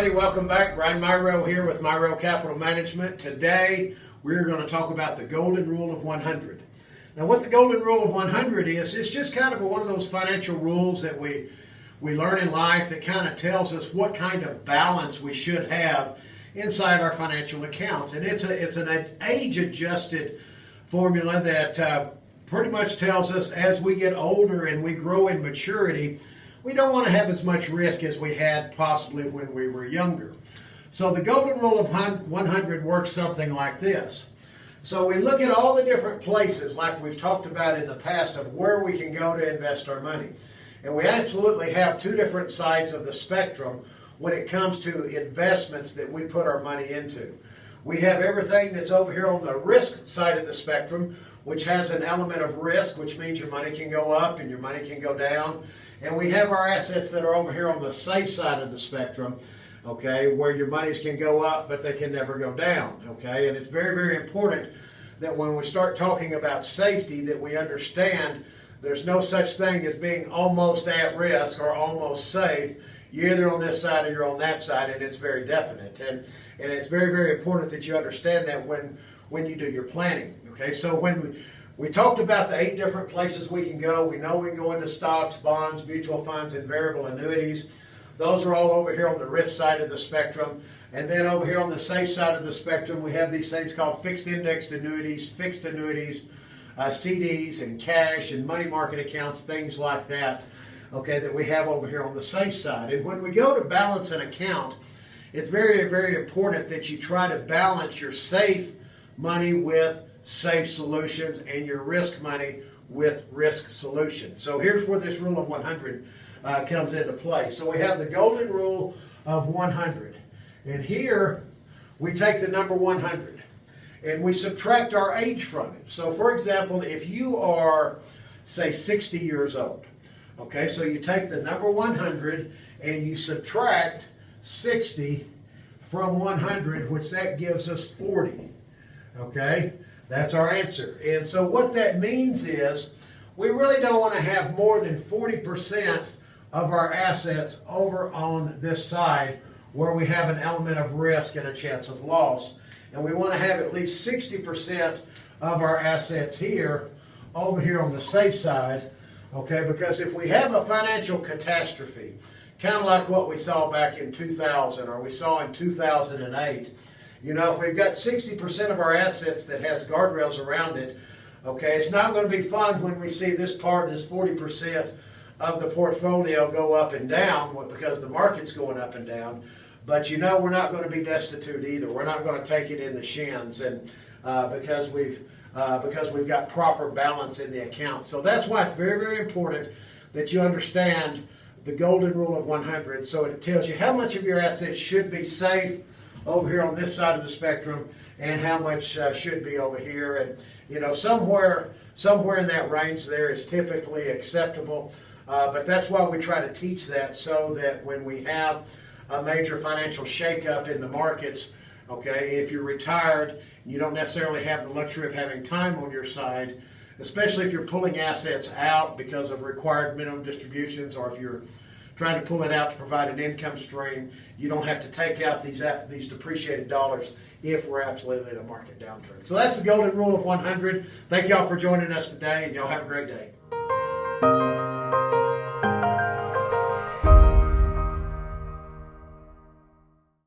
everybody, welcome back. Brian Mirau here with Mirau Capital Management. Today we're going to talk about the golden rule of 100. Now what the golden rule of 100 is, it's just kind of one of those financial rules that we learn in life that kind of tells us what kind of balance we should have inside our financial accounts. And it's an age-adjusted formula that pretty much tells us as we get older and we grow in maturity, we don't want to have as much risk as we had possibly when we were younger. So the golden rule of 100 works something like this. So we look at all the different places like we've talked about in the past of where we can go to invest our money. And we absolutely have two different sides of the spectrum when it comes to investments that we put our money into. We have everything that's over here on the risk side of the spectrum, which has an element of risk, which means your money can go up and your money can go down. And we have our assets that are over here on the safe side of the spectrum, okay, where your monies can go up, but they can never go down, okay? And it's very, very important that when we start talking about safety, that we understand there's no such thing as being almost at risk or almost safe. You're either on this side or you're on that side, and it's very definite. And it's very, very important that you understand that when you do your planning, okay? So when we talked about the 8 different places we can go. We know we can go into stocks, bonds, mutual funds, and variable annuities. Those are all over here on the risk side of the spectrum. And then over here on the safe side of the spectrum, we have these things called fixed indexed annuities, fixed annuities, CDs and cash and money market accounts, things like that, okay, that we have over here on the safe side. And when we go to balance an account, it's very, very important that you try to balance your safe money with safe solutions and your risk money with risk solutions. So here's where this rule of 100 comes into play. So we have the golden rule of 100. And here we take the number 100 and we subtract our age from it. So for example, if you are, say, 60 years old, okay, so you take the number 100 and you subtract 60 from 100, which that gives us 40, okay? That's our answer. And so what that means is we really don't want to have more than 40% of our assets over on this side where we have an element of risk and a chance of loss. And we want to have at least 60% of our assets here, over here on the safe side, okay? Because if we have a financial catastrophe, kind of like what we saw back in 2000 or we saw in 2008, you know, if we've got 60% of our assets that has guardrails around it, okay, it's not going to be fun when we see this part, this 40% of the portfolio go up and down because the market's going up and down. But you know, we're not going to be destitute either. We're not going to take it in the shins, and because we've got proper balance in the account. So that's why it's very, very important that you understand the golden rule of 100. So it tells you how much of your assets should be safe over here on this side of the spectrum and how much should be over here. And you know, somewhere in that range there is typically acceptable, but that's why we try to teach that, so that when we have a major financial shakeup in the markets, okay, if you're retired, you don't necessarily have the luxury of having time on your side, especially if you're pulling assets out because of required minimum distributions, or if you're trying to pull it out to provide an income stream, you don't have to take out these depreciated dollars if we're absolutely in a market downturn. So that's the golden rule of 100. Thank y'all for joining us today, and y'all have a great day.